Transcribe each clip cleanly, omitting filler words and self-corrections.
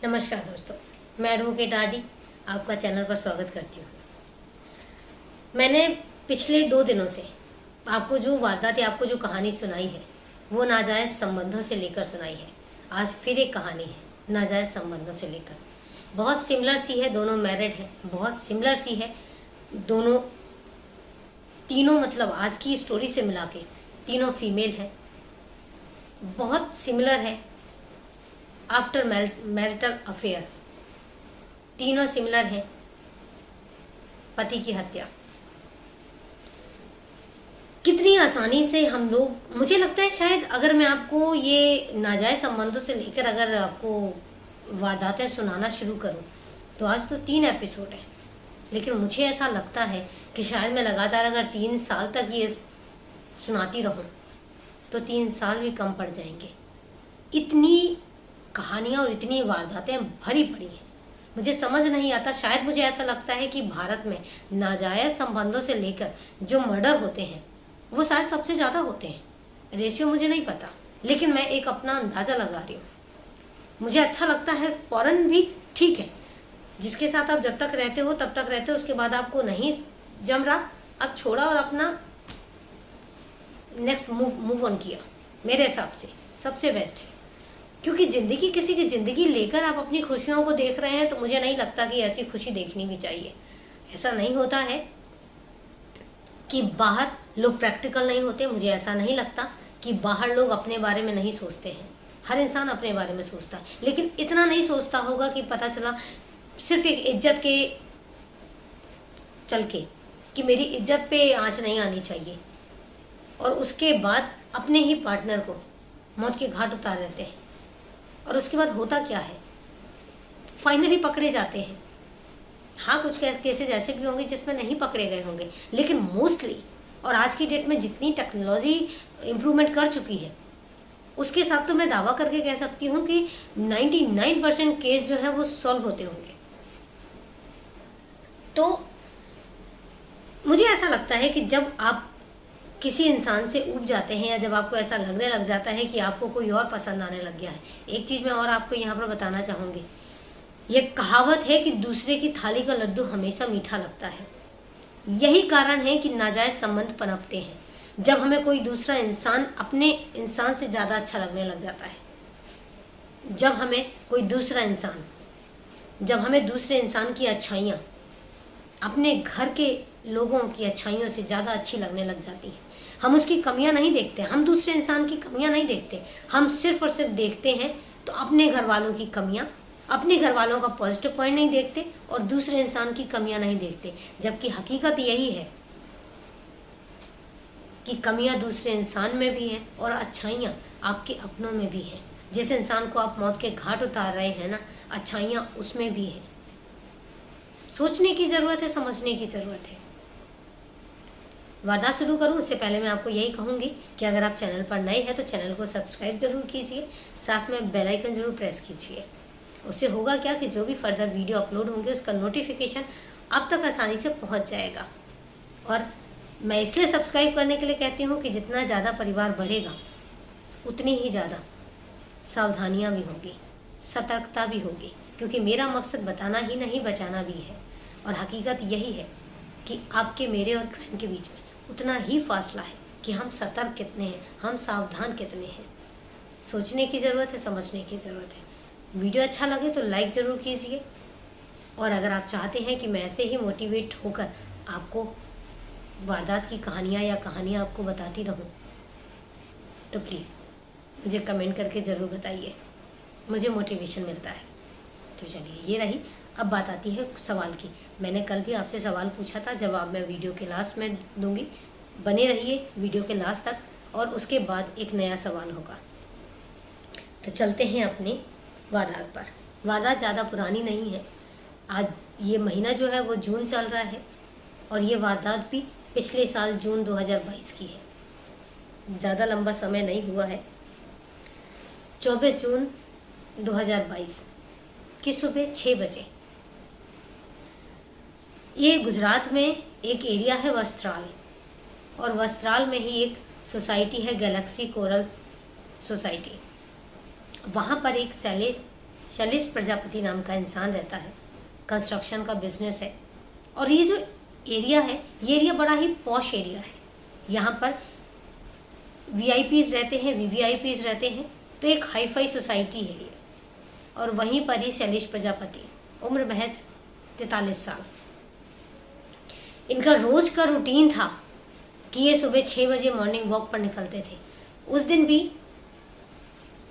नमस्कार दोस्तों, मैं एडवोकेट आरडी आपका चैनल पर स्वागत करती हूँ। मैंने पिछले 2 दिनों से आपको जो वारदात आपको जो कहानी सुनाई है वो नाजायज़ संबंधों से लेकर सुनाई है। आज फिर एक कहानी है नाजायज़ संबंधों से लेकर। बहुत सिमिलर सी है, दोनों मैरिड हैं, बहुत सिमिलर सी है दोनों, तीनों मतलब आज की स्टोरी से मिला के तीनों फीमेल हैं। बहुत सिमिलर है आफ्टर मैरिटल अफेयर, तीनों सिमिलर है। पति की हत्या कितनी आसानी से हम लोग, मुझे लगता है शायद अगर मैं आपको ये नाजायज़ संबंधों से लेकर अगर आपको वारदातें सुनाना शुरू करूं तो आज तो 3 एपिसोड है, लेकिन मुझे ऐसा लगता है कि शायद मैं लगातार अगर 3 साल तक ये सुनाती रहूं तो 3 साल भी कम पड़ जाएंगे। इतनी कहानियाँ और इतनी वारदातें भरी पड़ी हैं, मुझे समझ नहीं आता। शायद मुझे ऐसा लगता है कि भारत में नाजायज़ संबंधों से लेकर जो मर्डर होते हैं वो शायद सबसे ज़्यादा होते हैं। रेशियो मुझे नहीं पता, लेकिन मैं एक अपना अंदाज़ा लगा रही हूँ। मुझे अच्छा लगता है। फॉरेन भी ठीक है, जिसके साथ आप जब तक रहते हो तब तक रहते हो, उसके बाद आपको नहीं जम रहा, अब छोड़ा और अपना नेक्स्ट मूव ऑन किया। मेरे हिसाब से सबसे बेस्ट है, क्योंकि ज़िंदगी, किसी की ज़िंदगी लेकर आप अपनी खुशियों को देख रहे हैं तो मुझे नहीं लगता कि ऐसी खुशी देखनी भी चाहिए। ऐसा नहीं होता है कि बाहर लोग प्रैक्टिकल नहीं होते। मुझे ऐसा नहीं लगता कि बाहर लोग अपने बारे में नहीं सोचते हैं। हर इंसान अपने बारे में सोचता है, लेकिन इतना नहीं सोचता होगा कि पता चला सिर्फ एक इज्जत के चल के कि मेरी इज्जत पे आँच नहीं आनी चाहिए, और उसके बाद अपने ही पार्टनर को मौत के घाट उतार देते हैं। और उसके बाद होता क्या है, फाइनली पकड़े जाते हैं। हाँ, कुछ केसेस ऐसे भी होंगे जिसमें नहीं पकड़े गए होंगे, लेकिन मोस्टली, और आज की डेट में जितनी टेक्नोलॉजी इम्प्रूवमेंट कर चुकी है उसके साथ तो मैं दावा करके कह सकती हूँ कि 99% केस जो है वो सॉल्व होते होंगे। तो मुझे ऐसा लगता है कि जब आप किसी इंसान से ऊब जाते हैं, या जब आपको ऐसा लगने लग जाता है कि आपको कोई और पसंद आने लग गया है। एक चीज़ मैं और आपको यहाँ पर बताना चाहूँगी। ये कहावत है कि दूसरे की थाली का लड्डू हमेशा मीठा लगता है। यही कारण है कि नाजायज़ संबंध पनपते हैं, जब हमें कोई दूसरा इंसान अपने इंसान से ज़्यादा अच्छा लगने लग जाता है। जब हमें कोई दूसरा इंसान, जब हमें दूसरे इंसान की अच्छाइयाँ अपने घर के लोगों की अच्छाइयों से ज़्यादा अच्छी लगने लग जाती हैं। हम उसकी कमियां नहीं देखते, हम दूसरे इंसान की कमियां नहीं देखते, हम सिर्फ और सिर्फ देखते हैं तो अपने घर वालों की कमियां, अपने घर वालों का पॉजिटिव पॉइंट नहीं देखते और दूसरे इंसान की कमियां नहीं देखते। जबकि हकीकत यही है कि कमियां दूसरे इंसान में भी हैं और अच्छाइयाँ आपके अपनों में भी हैं। जिस इंसान को आप मौत के घाट उतार रहे हैं ना, अच्छाइयाँ उसमें भी हैं। सोचने की ज़रूरत है, समझने की ज़रूरत है। वारदात शुरू करूं उससे पहले मैं आपको यही कहूंगी कि अगर आप चैनल पर नए हैं तो चैनल को सब्सक्राइब जरूर कीजिए, साथ में बेल आइकन जरूर प्रेस कीजिए। उससे होगा क्या कि जो भी फर्दर वीडियो अपलोड होंगे उसका नोटिफिकेशन आप तक आसानी से पहुंच जाएगा। और मैं इसलिए सब्सक्राइब करने के लिए कहती हूँ कि जितना ज़्यादा परिवार बढ़ेगा उतनी ही ज़्यादा सावधानियाँ भी होंगी, सतर्कता भी होगी, क्योंकि मेरा मकसद बताना ही नहीं, बचाना भी है। और हकीकत यही है कि आपके, मेरे और क्राइम के बीच में उतना ही फासला है कि हम सतर्क कितने हैं, हम सावधान कितने हैं। सोचने की ज़रूरत है, समझने की ज़रूरत है। वीडियो अच्छा लगे तो लाइक ज़रूर कीजिए, और अगर आप चाहते हैं कि मैं ऐसे ही मोटिवेट होकर आपको वारदात की कहानियाँ या कहानियाँ आपको बताती रहूँ तो प्लीज़ मुझे कमेंट करके ज़रूर बताइए, मुझे मोटिवेशन मिलता है। तो चलिए, ये रही। अब बात आती है सवाल की। मैंने कल भी आपसे सवाल पूछा था, जवाब मैं वीडियो के लास्ट में दूंगी। बने रहिए वीडियो के लास्ट तक, और उसके बाद एक नया सवाल होगा। तो चलते हैं अपनी वारदात पर। वारदात ज़्यादा पुरानी नहीं है। आज ये महीना जो है वो जून चल रहा है, और ये वारदात भी पिछले साल जून 2022 की है। ज़्यादा लंबा समय नहीं हुआ है। 24 जून 2022 की सुबह 6 बजे ये गुजरात में एक एरिया है वस्त्राल, और वस्त्राल में ही एक सोसाइटी है गैलेक्सी कोरल सोसाइटी। वहाँ पर एक शैलेश शैलेश प्रजापति नाम का इंसान रहता है, कंस्ट्रक्शन का बिजनेस है। और ये जो एरिया है, ये एरिया बड़ा ही पॉश एरिया है। यहाँ पर वीआईपीज रहते हैं, वीवीआईपीज रहते हैं, तो एक हाई फाई सोसाइटी है ये। और वहीं पर ही शैलेश प्रजापति, उम्र महज 43 साल। इनका रोज का रूटीन था कि ये सुबह 6 बजे मॉर्निंग वॉक पर निकलते थे। उस दिन भी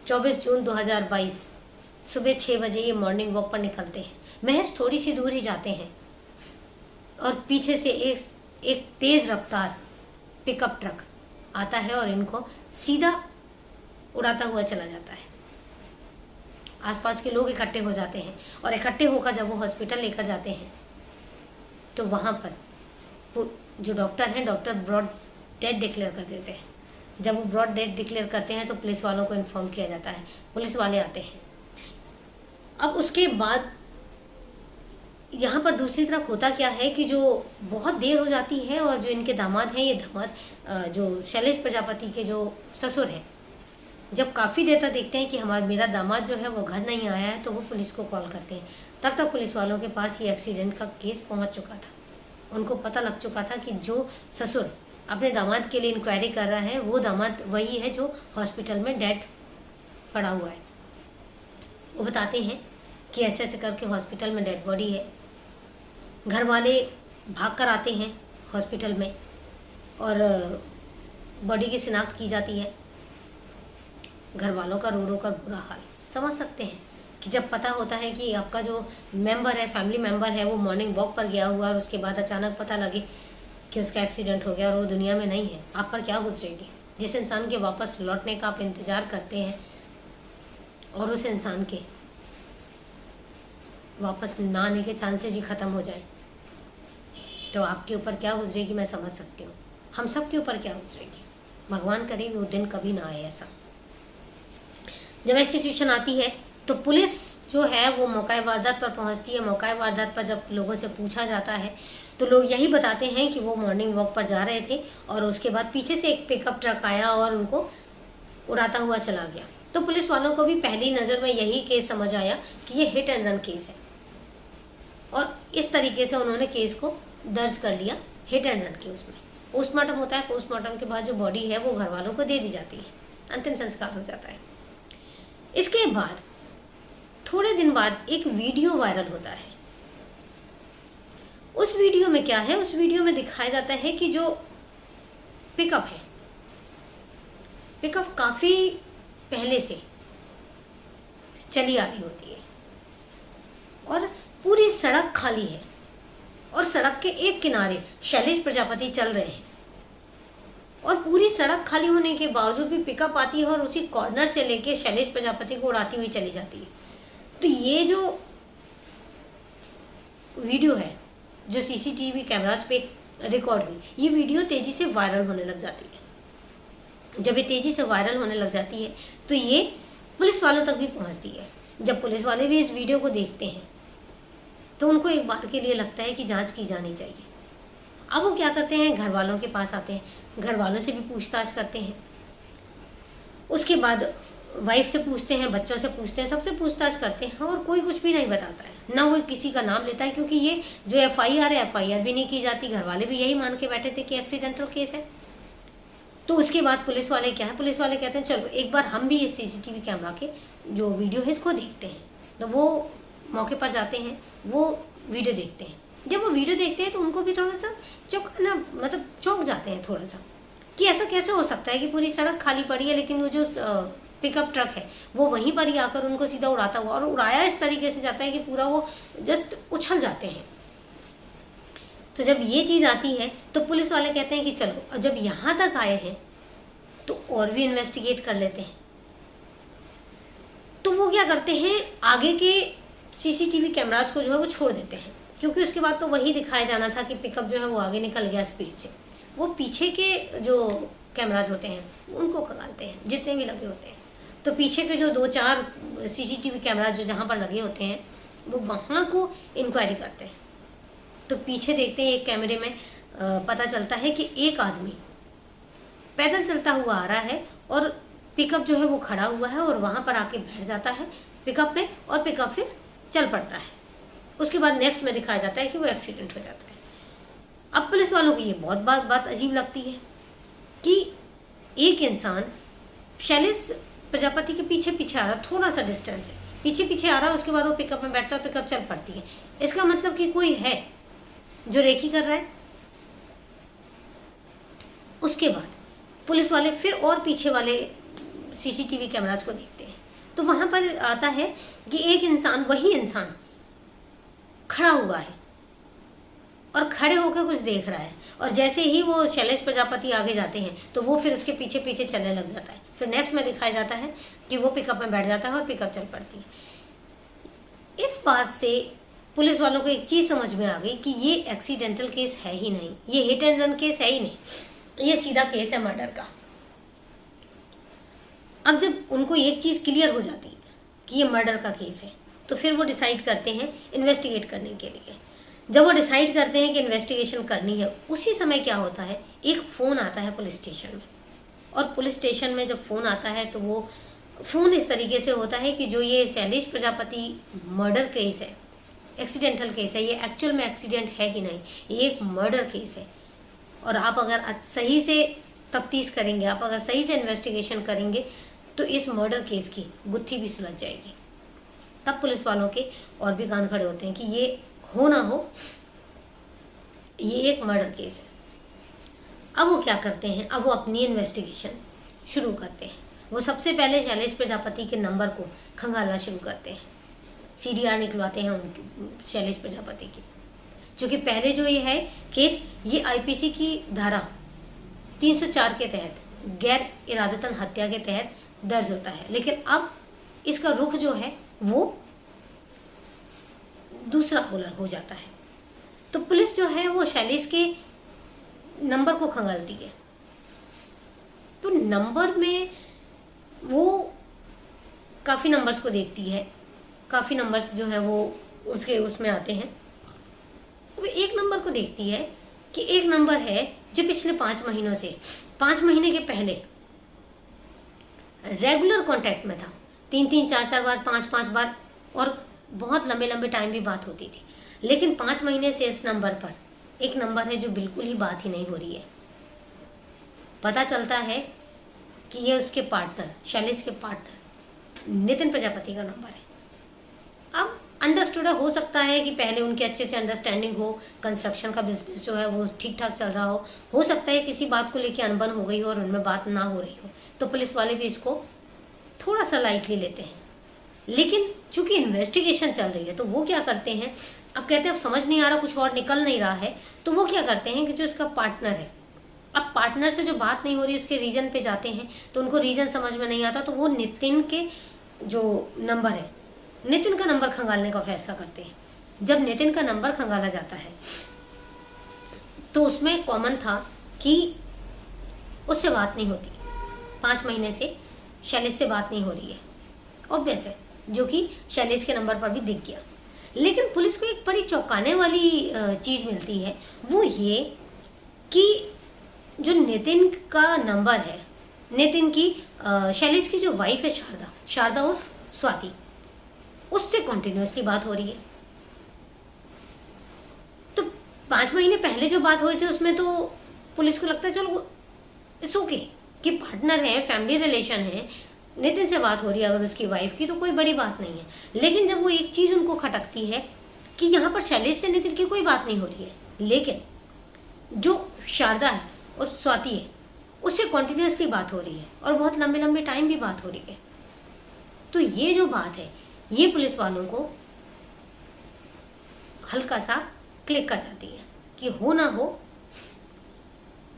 24 जून 2022 सुबह 6 बजे ये मॉर्निंग वॉक पर निकलते हैं। महज थोड़ी सी दूर ही जाते हैं और पीछे से एक तेज रफ्तार पिकअप ट्रक आता है और इनको सीधा उड़ाता हुआ चला जाता है। आसपास के लोग इकट्ठे हो जाते हैं और इकट्ठे होकर जब वो हॉस्पिटल लेकर जाते हैं तो वहाँ पर जो डॉक्टर हैं, डॉक्टर ब्रॉड डेड डिक्लेयर कर देते हैं। जब वो ब्रॉड डेड डिक्लेयर करते हैं तो पुलिस वालों को इन्फॉर्म किया जाता है, पुलिस वाले आते हैं। अब उसके बाद यहाँ पर दूसरी तरफ होता क्या है कि जो बहुत देर हो जाती है और जो इनके दामाद हैं, ये दामाद जो शैलेश प्रजापति के जो ससुर हैं, जब काफ़ी देर तक देखते हैं कि मेरा दामाद जो है वो घर नहीं आया है, तो वो पुलिस को कॉल करते हैं। तब तक पुलिस वालों के पास ये एक्सीडेंट का केस पहुंच चुका था। उनको पता लग चुका था कि जो ससुर अपने दामाद के लिए इंक्वायरी कर रहा है, वो दामाद वही है जो हॉस्पिटल में डेड पड़ा हुआ है। वो बताते हैं कि ऐसे ऐसे करके हॉस्पिटल में डेड बॉडी है। घर वाले भाग कर आते हैं हॉस्पिटल में और बॉडी की शिनाख्त की जाती है। घर वालों का रो रो कर बुरा हाल समझ सकते हैं कि जब पता होता है कि आपका जो मेंबर है, फैमिली मेंबर है, वो मॉर्निंग वॉक पर गया हुआ और उसके बाद अचानक पता लगे कि उसका एक्सीडेंट हो गया और वो दुनिया में नहीं है, आप पर क्या गुजरेगी। जिस इंसान के वापस लौटने का आप इंतज़ार करते हैं और उस इंसान के वापस ना आने के चांसेस ही ख़त्म हो जाए, तो आपके ऊपर क्या गुजरेगी मैं समझ सकती हूँ। हम सब के ऊपर क्या गुजरेगी, भगवान करे वो दिन कभी ना आए ऐसा। जब ऐसी सिचुएशन आती है तो पुलिस जो है वो मौका वारदात पर पहुंचती है। मौका वारदात पर जब लोगों से पूछा जाता है तो लोग यही बताते हैं कि वो मॉर्निंग वॉक पर जा रहे थे और उसके बाद पीछे से एक पिकअप ट्रक आया और उनको उड़ाता हुआ चला गया। तो पुलिस वालों को भी पहली नज़र में यही केस समझ आया कि ये हिट एंड रन केस है और इस तरीके से उन्होंने केस को दर्ज कर लिया हिट एंड रन के। उसमें पोस्टमार्टम होता है, पोस्टमार्टम के बाद जो बॉडी है वो घर वालों को दे दी जाती है, अंतिम संस्कार हो जाता है। इसके बाद थोड़े दिन बाद एक वीडियो वायरल होता है। उस वीडियो में क्या है, उस वीडियो में दिखाया जाता है कि जो पिकअप है, पिकअप काफ़ी पहले से चली आ रही होती है और पूरी सड़क खाली है और सड़क के एक किनारे शैलेश प्रजापति चल रहे हैं और पूरी सड़क खाली होने के बावजूद भी पिकअप आती है और उसी कॉर्नर से लेके शैलेश प्रजापति को उड़ाती हुई चली जाती है। तो ये जो वीडियो है जो सीसीटीवी कैमराज पे रिकॉर्ड हुई, ये वीडियो तेजी से वायरल होने लग जाती है। जब ये तेजी से वायरल होने लग जाती है तो ये पुलिस वालों तक भी पहुंचती है। जब पुलिस वाले भी इस वीडियो को देखते हैं तो उनको एक बार के लिए लगता है कि जांच की जानी चाहिए। अब वो क्या करते हैं, घर वालों के पास आते हैं, घर वालों से भी पूछताछ करते हैं। उसके बाद वाइफ से पूछते हैं, बच्चों से पूछते हैं, सबसे पूछताछ करते हैं और कोई कुछ भी नहीं बताता है, ना वो किसी का नाम लेता है, क्योंकि ये जो एफआईआर है एफआईआर भी नहीं की जाती। घर वाले भी यही मान के बैठे थे कि एक्सीडेंटल केस है। तो उसके बाद पुलिस वाले क्या है, पुलिस वाले कहते हैं चलो एक बार हम भी इस सीसीटीवी कैमरा के जो वीडियो है इसको देखते हैं। तो वो मौके पर जाते हैं, वो वीडियो देखते हैं। जब वो वीडियो देखते हैं तो उनको भी थोड़ा सा चौंक जाते हैं थोड़ा सा कि ऐसा कैसे हो सकता है कि पूरी सड़क खाली पड़ी है लेकिन वो जो पिकअप ट्रक है वो वहीं पर ही आकर उनको सीधा उड़ाता हुआ, और उड़ाया इस तरीके से जाता है कि पूरा वो जस्ट उछल जाते हैं। तो जब ये चीज़ आती है तो पुलिस वाले कहते हैं कि चलो जब यहाँ तक आए हैं तो और भी इन्वेस्टिगेट कर लेते हैं। तो वो क्या करते हैं, आगे के सीसीटीवी कैमराज को जो है वो छोड़ देते हैं, क्योंकि उसके बाद तो वही दिखाया जाना था कि पिकअप जो है वो आगे निकल गया स्पीड से। वो पीछे के जो कैमराज होते हैं उनको खंगालते हैं, जितने भी लगे होते हैं। तो पीछे के जो 2-4 सीसीटीवी कैमराज जो जहाँ पर लगे होते हैं वो वहाँ को इंक्वायरी करते हैं। तो पीछे देखते हैं एक कैमरे में पता चलता है कि एक आदमी पैदल चलता हुआ आ रहा है और पिकअप जो है वो खड़ा हुआ है और वहाँ पर आके बैठ जाता है पिकअप में, और पिकअप फिर चल पड़ता है। उसके बाद नेक्स्ट में दिखाया जाता है कि वो एक्सीडेंट हो जाता है। अब पुलिस वालों को ये बहुत बात अजीब लगती है कि एक इंसान शैलेश प्रजापति के पीछे पीछे आ रहा, थोड़ा सा डिस्टेंस है, पीछे पीछे आ रहा है, उसके बाद वो पिकअप में बैठता है, पिकअप चल पड़ती है। इसका मतलब कि कोई है जो रेकी कर रहा है। उसके बाद पुलिस वाले फिर और पीछे वाले सीसीटीवी कैमराज को देखते हैं, तो वहां पर आता है कि एक इंसान, वही इंसान खड़ा हुआ है और खड़े होकर कुछ देख रहा है, और जैसे ही वो शैलेश प्रजापति आगे जाते हैं तो वो फिर उसके पीछे पीछे चलने लग जाता है। फिर नेक्स्ट में दिखाया जाता है कि वो पिकअप में बैठ जाता है और पिकअप चल पड़ती है। इस बात से पुलिस वालों को एक चीज समझ में आ गई कि ये एक्सीडेंटल केस है ही नहीं, ये हिट एंड रन केस है ही नहीं, ये सीधा केस है मर्डर का। अब जब उनको एक चीज क्लियर हो जाती है कि ये मर्डर का केस है, तो फिर वो डिसाइड करते हैं इन्वेस्टिगेट करने के लिए। जब वो डिसाइड करते हैं कि इन्वेस्टिगेशन करनी है, उसी समय क्या होता है, एक फ़ोन आता है पुलिस स्टेशन में। और पुलिस स्टेशन में जब फ़ोन आता है तो वो फ़ोन इस तरीके से होता है कि जो ये शैलेश प्रजापति मर्डर केस है, एक्सीडेंटल केस है, ये एक्चुअल में एक्सीडेंट है ही नहीं, ये एक मर्डर केस है। और आप अगर सही से तफ्तीश करेंगे, आप अगर सही से इन्वेस्टिगेशन करेंगे, तो इस मर्डर केस की गुत्थी भी सुलझ जाएगी। तब पुलिस वालों के और भी कान खड़े होते हैं कि ये हो ना हो, ये एक मर्डर केस है। अब वो क्या करते हैं, अब वो अपनी इन्वेस्टिगेशन शुरू करते हैं। वो सबसे पहले शैलेश प्रजापति के नंबर को खंगालना शुरू करते हैं, सीडीआर निकलवाते हैं उनकी शैलेश प्रजापति की। क्योंकि पहले जो ये है केस, ये आईपीसी की धारा 304 के तहत गैर इरादतन हत्या के तहत दर्ज होता है, लेकिन अब इसका रुख जो है वो दूसरा हो जाता है। तो पुलिस जो है वो शैलेश के नंबर को खंगालती है। तो नंबर में वो काफ़ी नंबर्स को देखती है, काफ़ी नंबर्स जो है वो उसमें आते हैं। वो एक नंबर को देखती है कि एक नंबर है जो पिछले 5 महीनों से, 5 महीने के पहले रेगुलर कांटेक्ट में था, 3-3, 4-4 बार, 5-5 बार, और बहुत लंबे लंबे टाइम भी बात होती थी। लेकिन 5 महीने से इस नंबर पर एक नंबर है जो बिल्कुल ही बात ही नहीं हो रही है। पता चलता है कि ये उसके पार्टनर, शैलेश के पार्टनर नितिन प्रजापति का नंबर है। अब अंडरस्टूड हो सकता है कि पहले उनके अच्छे से अंडरस्टैंडिंग हो, कंस्ट्रक्शन का बिजनेस जो है वो ठीक ठाक चल रहा हो सकता है किसी बात को लेकर अनबन हो गई हो और उनमें बात ना हो रही हो, तो पुलिस वाले भी इसको थोड़ा सा लाइटली लेते हैं। लेकिन चूंकि इन्वेस्टिगेशन चल रही है तो वो क्या करते हैं, अब कहते हैं अब समझ नहीं आ रहा, कुछ और निकल नहीं रहा है, तो वो क्या करते हैं कि जो इसका पार्टनर है, अब पार्टनर से जो बात नहीं हो रही उसके रीजन पे जाते हैं, तो उनको रीजन समझ में नहीं आता, तो वो नितिन के जो नंबर है, नितिन का नंबर खंगालने का फैसला करते हैं। जब नितिन का नंबर खंगाला जाता है तो उसमें कॉमन था कि उससे बात नहीं होती, 5 महीने से शैलेश से बात नहीं हो रही है, ऑब्वियस है, जो कि शैलेश के नंबर पर भी दिख गया। लेकिन पुलिस को एक बड़ी चौंकाने वाली चीज़ मिलती है, वो ये कि जो नितिन का नंबर है, नितिन की शैलेश की जो वाइफ है शारदा उर्फ स्वाति, उससे कॉन्टिन्यूसली बात हो रही है। तो 5 महीने पहले जो बात हो रही थी उसमें तो पुलिस को लगता है चलो इट्स ओके कि पार्टनर है, फैमिली रिलेशन है, नितिन से बात हो रही है अगर उसकी वाइफ की, तो कोई बड़ी बात नहीं है। लेकिन जब वो एक चीज़ उनको खटकती है कि यहाँ पर शैलेश से नितिन की कोई बात नहीं हो रही है, लेकिन जो शारदा है और स्वाति है उससे कॉन्टिन्यूसली बात हो रही है और बहुत लंबे लंबे टाइम भी बात हो रही है, तो ये जो बात है ये पुलिस वालों को हल्का सा क्लिक कर जाती है कि हो ना हो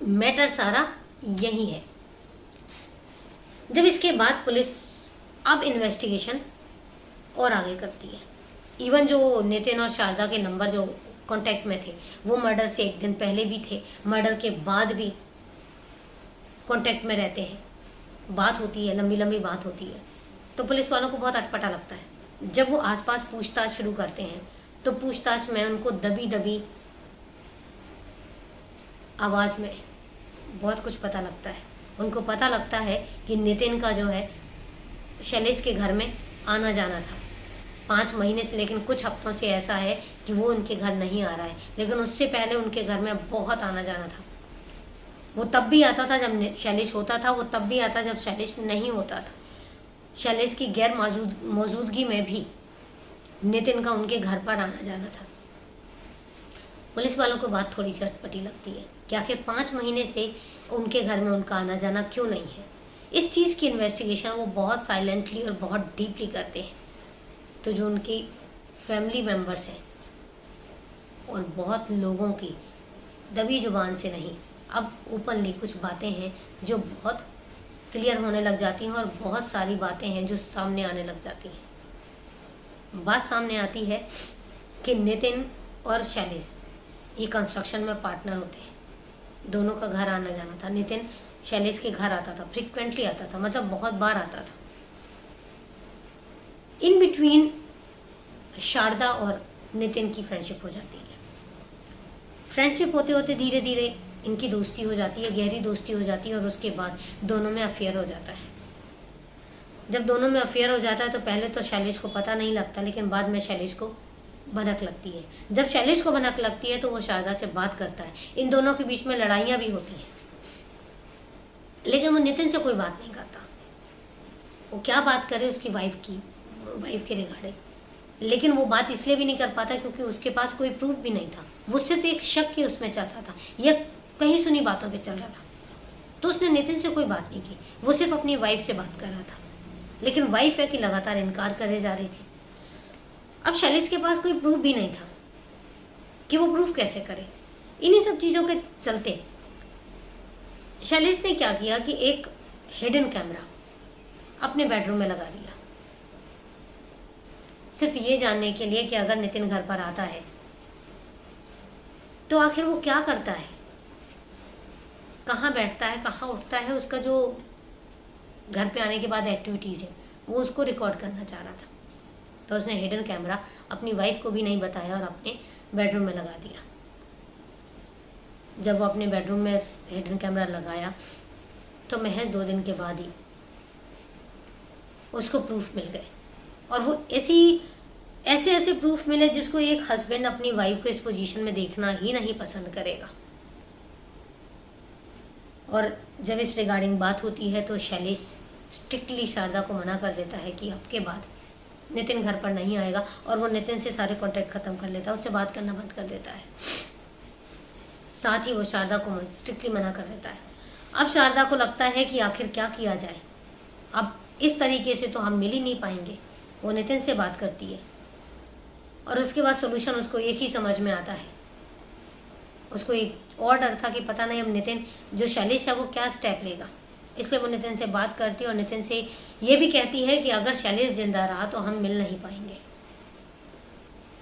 मैटर सारा यही है। जब इसके बाद पुलिस अब इन्वेस्टिगेशन और आगे करती है, इवन जो नितिन और शारदा के नंबर जो कांटेक्ट में थे वो मर्डर से 1 दिन पहले भी थे, मर्डर के बाद भी कांटेक्ट में रहते हैं, बात होती है, लंबी लंबी बात होती है, तो पुलिस वालों को बहुत अटपटा लगता है। जब वो आसपास पूछताछ शुरू करते हैं तो पूछताछ में उनको दबी दबी आवाज़ में बहुत कुछ पता लगता है। उनको पता लगता है कि नितिन का जो है शैलेश के घर में आना जाना था, 5 महीने से, लेकिन कुछ हफ्तों से ऐसा है कि वो उनके घर नहीं आ रहा है। लेकिन उससे पहले उनके घर में बहुत आना जाना था। वो तब भी आता था जब शैलेश होता था, वो तब भी आता जब शैलेश नहीं होता था। शैलेश की गैर मौजूदगी में भी नितिन का उनके घर पर आना जाना था। पुलिस वालों को बात थोड़ी सी अटपटी लगती है कि आखिर 5 महीने से उनके घर में उनका आना जाना क्यों नहीं है। इस चीज़ की इन्वेस्टिगेशन वो बहुत साइलेंटली और बहुत डीपली करते हैं। तो जो उनकी फैमिली मेम्बर्स हैं और बहुत लोगों की दबी जुबान से नहीं, अब ओपनली कुछ बातें हैं जो बहुत क्लियर होने लग जाती हैं, और बहुत सारी बातें हैं जो सामने आने लग जाती हैं। बात सामने आती है कि नितिन और शैलेश ये कंस्ट्रक्शन में पार्टनर होते हैं। दोनों का घर आना जाना था। नितिन शैलेश के घर आता था, फ्रिक्वेंटली आता था, मतलब बहुत बार आता था। इन बिटवीन शारदा और नितिन की फ्रेंडशिप हो जाती है। फ्रेंडशिप होते होते धीरे धीरे इनकी दोस्ती हो जाती है, गहरी दोस्ती हो जाती है, और उसके बाद दोनों में अफेयर हो जाता है। जब दोनों में अफेयर हो जाता है तो पहले तो शैलेश को पता नहीं लगता, लेकिन बाद में शैलेश को भनक लगती है। जब शैलेश को भनक लगती है तो वो शारदा से बात करता है। इन दोनों के बीच में लड़ाइयाँ भी होती हैं, लेकिन वो नितिन से कोई बात नहीं करता। वो क्या बात करे उसकी वाइफ के रिगार्डिंग, लेकिन वो बात इसलिए भी नहीं कर पाता क्योंकि उसके पास कोई प्रूफ भी नहीं था। वो सिर्फ एक शक के उसमें चल रहा था, या कहीं सुनी बातों पे चल रहा था। तो उसने नितिन से कोई बात नहीं की, वो सिर्फ अपनी वाइफ से बात कर रहा था। लेकिन वाइफ है कि लगातार इनकार करे जा रही थी। अब शैलेश के पास कोई प्रूफ भी नहीं था कि वो प्रूफ कैसे करे। इन्हीं सब चीज़ों के चलते शैलेश ने क्या किया कि एक हिडन कैमरा अपने बेडरूम में लगा दिया, सिर्फ ये जानने के लिए कि अगर नितिन घर पर आता है तो आखिर वो क्या करता है, कहाँ बैठता है, कहाँ उठता है, उसका जो घर पे आने के बाद एक्टिविटीज़ है वो उसको रिकॉर्ड करना चाह रहा था। तो उसने हिडन कैमरा अपनी वाइफ को भी नहीं बताया और अपने बेडरूम में लगा दिया। जब वो अपने बेडरूम में हिडन कैमरा लगाया तो महज 2 दिन के बाद ही उसको प्रूफ मिल गए, और वो ऐसे प्रूफ मिले जिसको एक हस्बैंड अपनी वाइफ को इस पोजीशन में देखना ही नहीं पसंद करेगा। और जब इस रिगार्डिंग बात होती है तो शैलेश स्ट्रिक्टली शारदा को मना कर देता है कि अब के बाद नितिन घर पर नहीं आएगा, और वो नितिन से सारे कॉन्टैक्ट ख़त्म कर लेता है, उससे बात करना बंद कर देता है। साथ ही वो शारदा को स्ट्रिक्टली मना कर देता है। अब शारदा को लगता है कि आखिर क्या किया जाए, अब इस तरीके से तो हम मिल ही नहीं पाएंगे। वो नितिन से बात करती है, और उसके बाद सोल्यूशन उसको एक ही समझ में आता है। उसको एक और डर था कि पता नहीं अब नितिन जो शैलेश है वो क्या स्टेप लेगा, इसलिए वो नितिन से बात करती है और नितिन से ये भी कहती है कि अगर शैलेश जिंदा रहा तो हम मिल नहीं पाएंगे,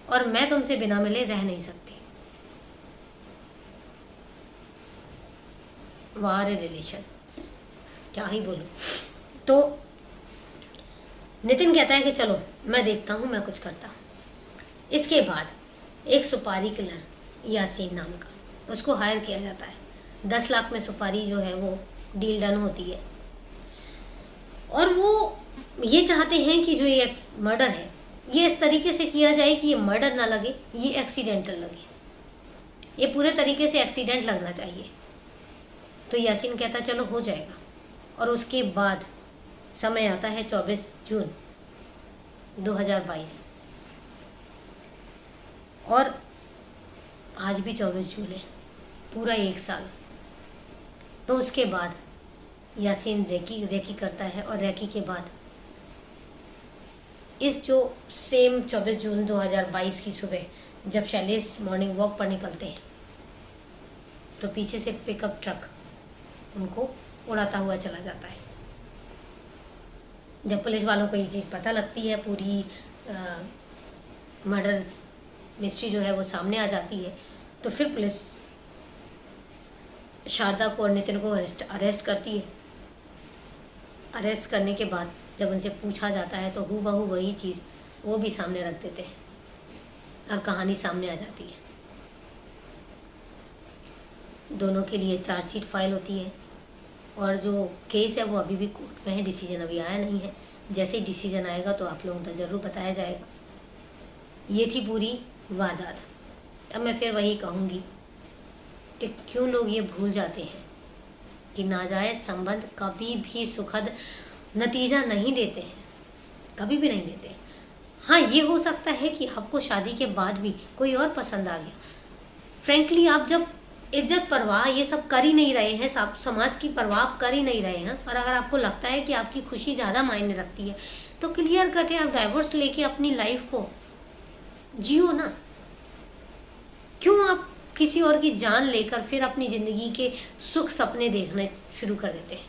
और मैं तुमसे बिना मिले रह नहीं सकती। वारे रिलेशन, क्या ही बोलूं। तो नितिन कहता है कि चलो मैं देखता हूँ, मैं कुछ करता हूँ। इसके बाद एक सुपारी किलर यासीन नाम का उसको हायर किया जाता है। 10 लाख में सुपारी जो है वो डील डन होती है, और वो ये चाहते हैं कि जो ये मर्डर है ये इस तरीके से किया जाए कि ये मर्डर ना लगे, ये एक्सीडेंटल लगे, ये पूरे तरीके से एक्सीडेंट लगना चाहिए। तो यासीन कहता चलो हो जाएगा। और उसके बाद समय आता है 24 जून 2022, और आज भी 24 जून है, पूरा 1 साल। तो उसके बाद यासीन रेकी करता है, और रेकी के बाद इस जो सेम 24 जून 2022 की सुबह जब शैलेश मॉर्निंग वॉक पर निकलते हैं तो पीछे से पिकअप ट्रक उनको उड़ाता हुआ चला जाता है। जब पुलिस वालों को ये चीज़ पता लगती है, पूरी मर्डर मिस्ट्री जो है वो सामने आ जाती है, तो फिर पुलिस शारदा को और नितिन को अरेस्ट करती है। अरेस्ट करने के बाद जब उनसे पूछा जाता है तो हूबहू वही चीज़ वो भी सामने रख देते हैं, और कहानी सामने आ जाती है। दोनों के लिए चार्जशीट फाइल होती है, और जो केस है वो अभी भी कोर्ट में है, डिसीजन अभी आया नहीं है। जैसे ही डिसीजन आएगा तो आप लोगों तक ज़रूर बताया जाएगा। ये थी पूरी वारदात। अब मैं फिर वही कहूँगी कि क्यों लोग ये भूल जाते हैं कि नाजायज़ संबंध कभी भी सुखद नतीजा नहीं देते हैं, कभी भी नहीं देते। हाँ, ये हो सकता है कि आपको शादी के बाद भी कोई और पसंद आ गया। फ्रेंकली आप जब इज्जत परवाह ये सब कर ही नहीं रहे हैं, समाज की परवाह आप कर ही नहीं रहे हैं, और अगर आपको लगता है कि आपकी खुशी ज़्यादा मायने रखती है तो क्लियर कट है, आप डाइवोर्स लेके अपनी लाइफ को जियो ना। क्यों आप किसी और की जान लेकर फिर अपनी ज़िंदगी के सुख सपने देखने शुरू कर देते हैं?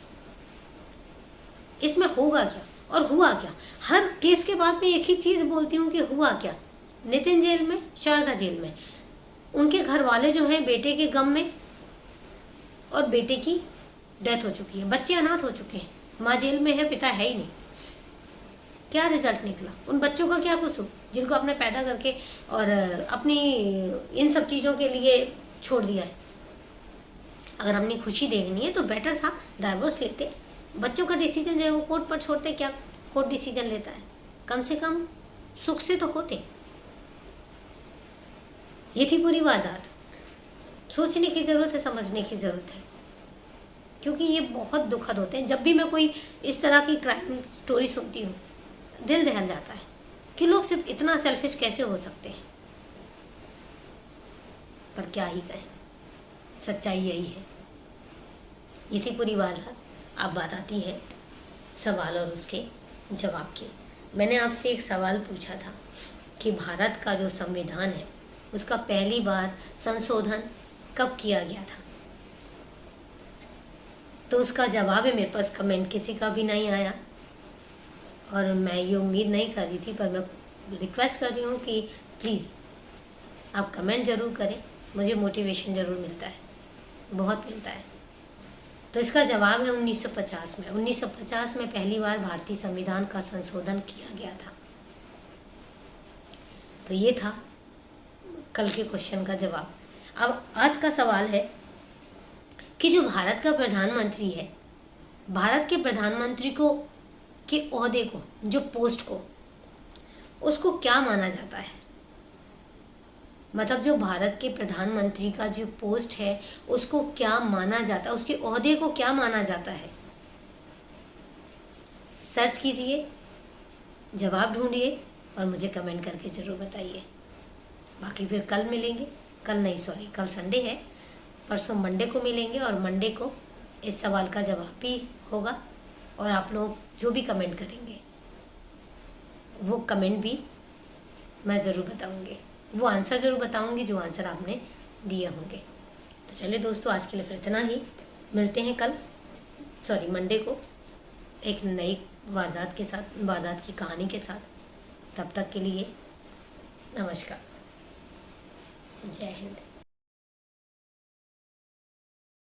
इसमें होगा क्या और हुआ क्या? हर केस के बाद मैं एक ही चीज़ बोलती हूँ कि हुआ क्या। नितिन जेल में, शारदा जेल में, उनके घर वाले जो हैं बेटे के गम में, और बेटे की डेथ हो चुकी है, बच्चे अनाथ हो चुके हैं, माँ जेल में है, पिता है ही नहीं। क्या रिजल्ट निकला? उन बच्चों का क्या कसूर जिनको आपने पैदा करके और अपनी इन सब चीज़ों के लिए छोड़ दिया है? अगर अपनी खुशी देखनी है तो बेटर था डाइवोर्स लेते। बच्चों का डिसीजन जो है वो कोर्ट पर छोड़ते। क्या कोर्ट डिसीजन लेता है? कम से कम सुख से तो होते। ये थी पूरी वारदात। सोचने की ज़रूरत है, समझने की ज़रूरत है, क्योंकि ये बहुत दुखद होते हैं। जब भी मैं कोई इस तरह की क्राइम स्टोरी सुनती हूँ दिल दहल जाता है कि लोग सिर्फ इतना सेल्फिश कैसे हो सकते हैं। पर क्या ही कहें, सच्चाई यही है। ये थी पूरी वारदात। अब बात आती है सवाल और उसके जवाब की। मैंने आपसे एक सवाल पूछा था कि भारत का जो संविधान है उसका पहली बार संशोधन कब किया गया था? तो उसका जवाब है मेरे पास कमेंट किसी का भी नहीं आया, और मैं ये उम्मीद नहीं कर रही थी, पर मैं रिक्वेस्ट कर रही हूँ कि प्लीज़ आप कमेंट ज़रूर करें, मुझे मोटिवेशन ज़रूर मिलता है, बहुत मिलता है। तो इसका जवाब है 1950 में। 1950 में पहली बार भारतीय संविधान का संशोधन किया गया था। तो ये था कल के क्वेश्चन का जवाब। अब आज का सवाल है कि जो भारत का प्रधानमंत्री है, भारत के प्रधानमंत्री को के ओहदे को, जो पोस्ट को, उसको क्या माना जाता है? मतलब जो भारत के प्रधानमंत्री का जो पोस्ट है उसको क्या माना जाता है, उसके ओहदे को क्या माना जाता है? सर्च कीजिए, जवाब ढूंढिए और मुझे कमेंट करके ज़रूर बताइए। बाकी फिर कल मिलेंगे, कल संडे है, परसों मंडे को मिलेंगे, और मंडे को इस सवाल का जवाब भी होगा, और आप लोग जो भी कमेंट करेंगे वो कमेंट भी मैं ज़रूर बताऊंगी, वो आंसर ज़रूर बताऊंगी जो आंसर आपने दिए होंगे। तो चलिए दोस्तों, आज के लिए फिर इतना ही। मिलते हैं मंडे को एक नई वारदात के साथ, वारदात की कहानी के साथ। तब तक के लिए नमस्कार, जय हिंद।